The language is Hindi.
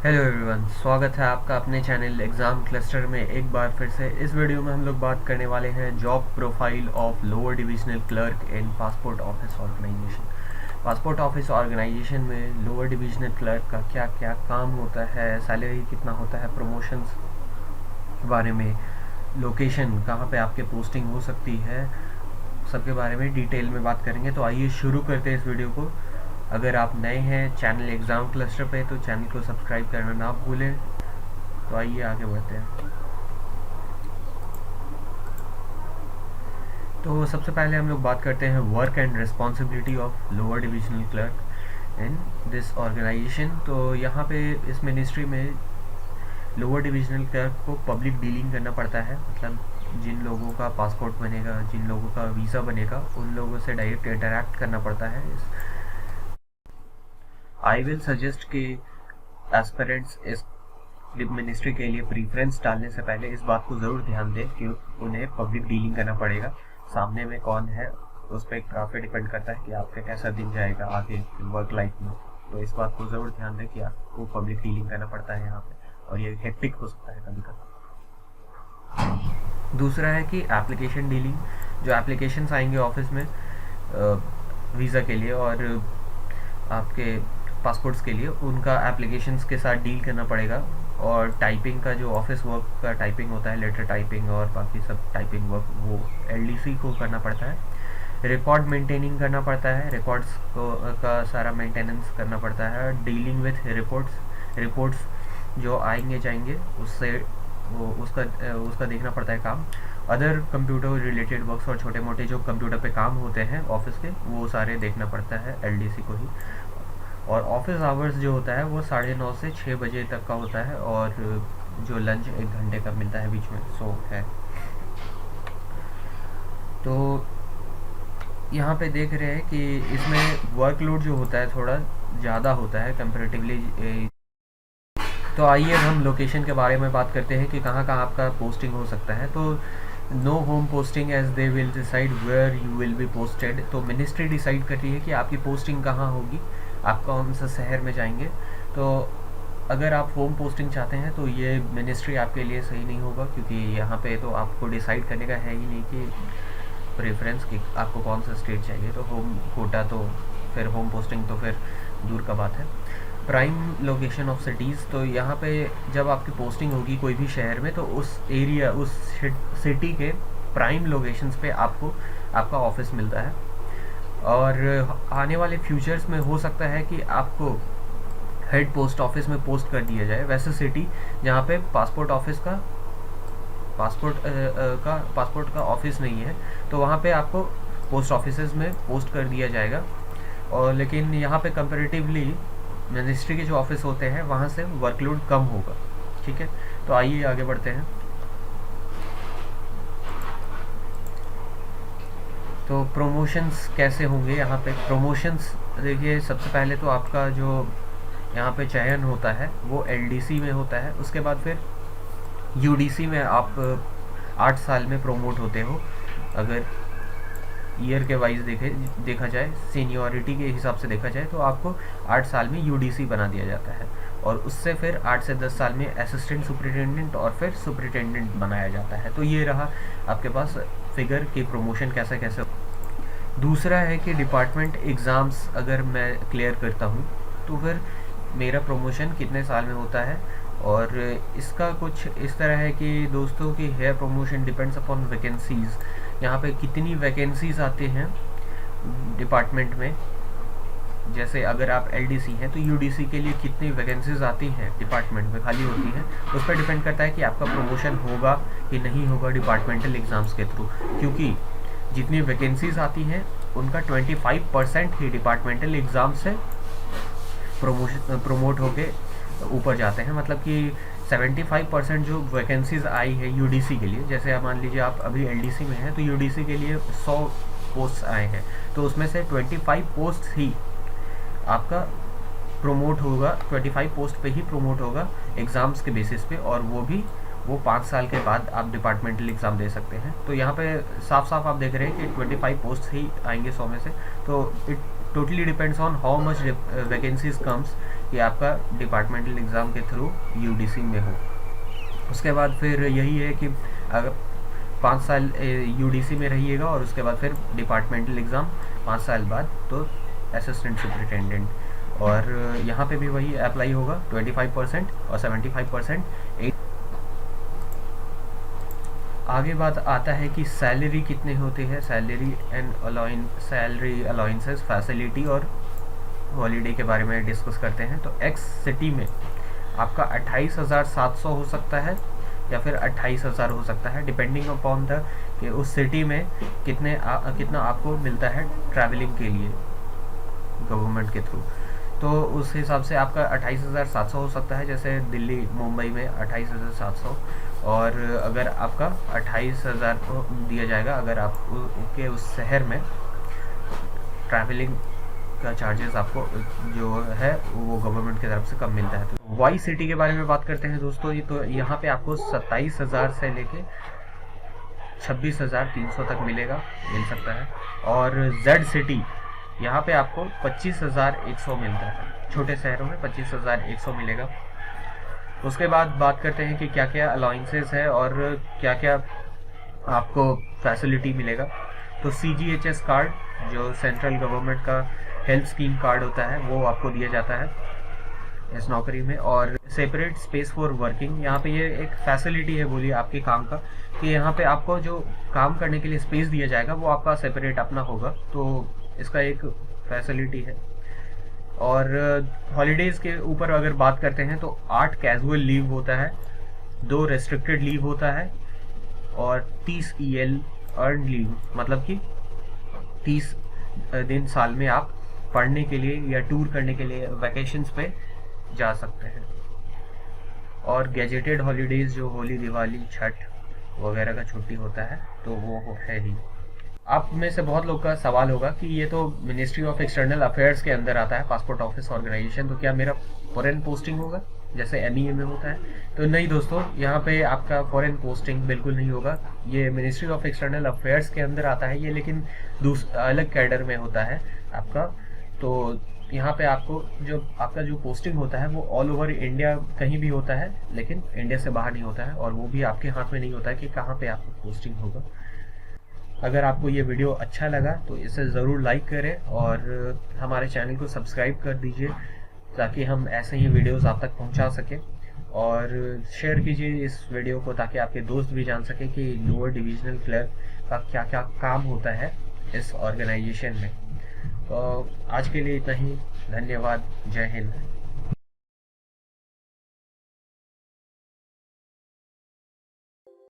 हेलो एवरीवन, स्वागत है आपका अपने चैनल एग्ज़ाम क्लस्टर में एक बार फिर से। इस वीडियो में हम लोग बात करने वाले हैं job profile of lower divisional clerk in passport office organisation. Passport office organisation में लोअर डिविजनल क्लर्क का क्या क्या काम होता है, सैलरी कितना होता है, प्रमोशंस के बारे में, लोकेशन कहाँ पे आपके पोस्टिंग हो सकती है, सबके बारे में डिटेल में बात करेंगे। तो आइए शुरू करते हैं इस वीडियो को। अगर आप नए हैं चैनल एग्ज़ाम क्लस्टर पे तो चैनल को सब्सक्राइब करना ना भूलें। तो आइए आगे बढ़ते हैं। तो सबसे पहले हम लोग बात करते हैं work and responsibility of lower divisional clerk in this organisation. तो यहाँ पे इस मिनिस्ट्री में लोअर डिविजनल क्लर्क को पब्लिक डीलिंग करना पड़ता है। मतलब जिन लोगों का पासपोर्ट बनेगा, जिन लोगों का वीज़ा बनेगा, उन लोगों से डायरेक्ट इंटरेक्ट करना पड़ता है। आई विल सजेस्ट कि एस्पिरेंट्स इस मिनिस्ट्री के लिए प्रीफरेंस डालने से पहले इस बात को ज़रूर ध्यान दें कि उन्हें पब्लिक डीलिंग करना पड़ेगा। सामने में कौन है उस पर काफ़ी डिपेंड करता है कि आपका कैसा दिन जाएगा आगे वर्क लाइफ में। तो इस बात को ज़रूर ध्यान दें कि आपको पब्लिक डीलिंग करना पड़ता है यहाँ पे, और ये हेक्टिक हो सकता है कभी कभी। दूसरा है कि एप्लीकेशन डीलिंग। जो एप्लीकेशंस आएंगे ऑफिस में वीज़ा के लिए और आपके पासपोर्ट्स के लिए, उनका एप्लीकेशंस के साथ डील करना पड़ेगा। और टाइपिंग का जो ऑफिस वर्क का टाइपिंग होता है, लेटर टाइपिंग और बाकी सब टाइपिंग वर्क, वो एलडीसी को करना पड़ता है। रिकॉर्ड मेंटेनिंग करना पड़ता है, रिकॉर्ड्स को का सारा मेंटेनेंस करना पड़ता है। डीलिंग विथ रिपोर्ट्स जो आएंगे जाएंगे उससे वो उसका देखना पड़ता है काम। अदर कंप्यूटर रिलेटेड वर्क्स और छोटे मोटे जो कंप्यूटर पे काम होते हैं ऑफिस के, वो सारे देखना पड़ता है एलडीसी को ही। और ऑफिस आवर्स जो होता है वो 9:30 से 6 बजे तक का होता है, और जो लंच 1 घंटे का मिलता है बीच में, सो है। तो यहाँ पे देख रहे हैं कि इसमें वर्कलोड जो होता है थोड़ा ज़्यादा होता है कंपेरेटिवली। तो आइए हम लोकेशन के बारे में बात करते हैं कि कहाँ कहाँ आपका पोस्टिंग हो सकता है। तो no home posting as they will decide where you will be posted. तो मिनिस्ट्री डिसाइड कर रही है कि आपकी पोस्टिंग कहाँ होगी, आप कौन सा शहर में जाएंगे। तो अगर आप होम पोस्टिंग चाहते हैं तो ये मिनिस्ट्री आपके लिए सही नहीं होगा, क्योंकि यहाँ पे तो आपको डिसाइड करने का है ही नहीं कि प्रेफरेंस कि आपको कौन सा स्टेट चाहिए। तो होम कोटा तो फिर होम पोस्टिंग तो फिर दूर का बात है। Prime location of cities. तो यहाँ पे जब आपकी पोस्टिंग होगी कोई भी शहर में, तो उस एरिया, उस सिटी के प्राइम लोकेशंस पे आपको आपका ऑफिस मिलता है। और आने वाले फ्यूचर्स में हो सकता है कि आपको हेड पोस्ट ऑफिस में पोस्ट कर दिया जाए, वैसे सिटी जहाँ पे पासपोर्ट का ऑफिस नहीं है, तो वहाँ पे आपको पोस्ट ऑफिसेज में पोस्ट कर दिया जाएगा। और लेकिन यहाँ पे कंपेरेटिवली मिनिस्ट्री के जो ऑफिस होते हैं वहाँ से वर्कलोड कम होगा। ठीक है, तो आइए आगे बढ़ते हैं। तो प्रमोशंस कैसे होंगे यहाँ पे। प्रमोशंस देखिए, सबसे पहले तो आपका जो यहाँ पे चयन होता है वो एलडीसी में होता है। उसके बाद फिर यूडीसी में आप 8 साल में प्रोमोट होते हो। अगर ईयर के वाइज देखा जाए, सीनियरिटी के हिसाब से देखा जाए, तो आपको 8 साल में यूडीसी बना दिया जाता है। और उससे फिर 8 से 10 साल में असिस्टेंट सुपरिटेंडेंट और फिर सुपरिटेंडेंट बनाया जाता है। तो ये रहा आपके पास फिगर की प्रमोशन कैसे कैसे। दूसरा है कि डिपार्टमेंट एग्ज़ाम्स अगर मैं क्लियर करता हूँ तो फिर मेरा प्रमोशन कितने साल में होता है। और इसका कुछ इस तरह है कि दोस्तों की here promotion depends upon vacancies. यहाँ पे कितनी वैकेंसीज़ आती हैं डिपार्टमेंट में। जैसे अगर आप एलडीसी हैं तो यूडीसी के लिए कितनी वैकेंसीज आती हैं डिपार्टमेंट में, खाली होती हैं, उस पर डिपेंड करता है कि आपका प्रमोशन होगा कि नहीं होगा डिपार्टमेंटल एग्ज़ाम्स के थ्रू। क्योंकि जितनी वैकेंसीज आती हैं उनका 25% ही डिपार्टमेंटल एग्ज़ाम से प्रमोट होके ऊपर जाते हैं। मतलब कि 75% जो वैकेंसीज आई है यूडीसी के लिए, जैसे आप मान लीजिए आप अभी एलडीसी में हैं तो यूडीसी के लिए 100 पोस्ट आए हैं, तो उसमें से 25 पोस्ट ही आपका प्रमोट होगा, 25 पोस्ट पे ही प्रमोट होगा एग्ज़ाम्स के बेसिस पे। और वो 5 साल के बाद आप डिपार्टमेंटल एग्ज़ाम दे सकते हैं। तो यहाँ पे साफ साफ आप देख रहे हैं कि 25 पोस्ट ही आएंगे 100 में से। तो totally depends on how much vacancies comes कि आपका डिपार्टमेंटल एग्ज़ाम के थ्रू यूडीसी में हो। उसके बाद फिर यही है कि अगर 5 साल यूडीसी में रहिएगा और उसके बाद फिर डिपार्टमेंटल एग्ज़ाम 5 साल बाद तो असिस्टेंट सुपरिटेंडेंट, और यहाँ पे भी वही अप्लाई होगा 25% और 75%। आगे बात आता है कि सैलरी कितने होते हैं, सैलरी अलाउंसेस, फैसिलिटी और हॉलीडे के बारे में डिस्कस करते हैं। तो एक्स सिटी में आपका 28,700 हो सकता है या फिर 28,000 हो सकता है, डिपेंडिंग अपॉन द कि उस सिटी में कितना आपको मिलता है ट्रैवलिंग के लिए गवर्नमेंट के थ्रू। तो उस हिसाब से आपका 28,700 हो सकता है, जैसे दिल्ली मुंबई में 28,700, और अगर आपका 28,000 दिया जाएगा अगर आप के उस शहर में ट्रैवलिंग का चार्जेस आपको जो है वो गवर्नमेंट की तरफ से कम मिलता है। तो वाई सिटी के बारे में बात करते हैं दोस्तों, ये तो यहाँ पे आपको 27,000 से लेके 26,300 तक मिल सकता है। और जेड सिटी यहाँ पे आपको 25,100 मिलता है, छोटे शहरों में 25,100 मिलेगा। उसके बाद बात करते हैं कि क्या क्या अलाउंसेस है और क्या क्या आपको फैसिलिटी मिलेगा। तो CGHS कार्ड जो सेंट्रल गवर्नमेंट का हेल्थ स्कीम कार्ड होता है वो आपको दिया जाता है इस नौकरी में। और सेपरेट स्पेस फॉर वर्किंग, यहाँ पे ये एक फैसिलिटी है बोलिए आपके काम का कि यहाँ पे आपको जो काम करने के लिए स्पेस दिया जाएगा वो आपका सेपरेट अपना होगा, तो इसका एक फैसिलिटी है। और हॉलीडेज़ के ऊपर अगर बात करते हैं तो 8 कैजुअल लीव होता है, 2 रेस्ट्रिक्टेड लीव होता है और 30 EL अर्न लीव, मतलब कि 30 दिन साल में आप पढ़ने के लिए या टूर करने के लिए वैकेशंस पे जा सकते हैं। और गैजेटेड हॉलीडेज़ जो होली, दिवाली, छठ वगैरह का छुट्टी होता है तो वो है ही। आप में से बहुत लोग का सवाल होगा कि ये तो मिनिस्ट्री ऑफ एक्सटर्नल अफेयर्स के अंदर आता है, पासपोर्ट ऑफिस ऑर्गेनाइजेशन, तो क्या मेरा फॉरेन पोस्टिंग होगा जैसे MEA में होता है? तो नहीं दोस्तों, यहाँ पे आपका फॉरेन पोस्टिंग बिल्कुल नहीं होगा। ये मिनिस्ट्री ऑफ एक्सटर्नल अफेयर्स के अंदर आता है ये, लेकिन अलग कैडर में होता है आपका। तो यहाँ पे आपका जो पोस्टिंग होता है वो ऑल ओवर इंडिया कहीं भी होता है, लेकिन इंडिया से बाहर नहीं होता है, और वो भी आपके हाथ में नहीं होता है कि कहाँ पे आपको पोस्टिंग होगा। अगर आपको ये वीडियो अच्छा लगा तो इसे ज़रूर लाइक करें और हमारे चैनल को सब्सक्राइब कर दीजिए ताकि हम ऐसे ही वीडियोस आप तक पहुंचा सकें, और शेयर कीजिए इस वीडियो को ताकि आपके दोस्त भी जान सकें कि लोअर डिविजनल क्लर्क का क्या क्या काम होता है इस ऑर्गेनाइजेशन में। तो आज के लिए इतना ही, धन्यवाद, जय हिंद।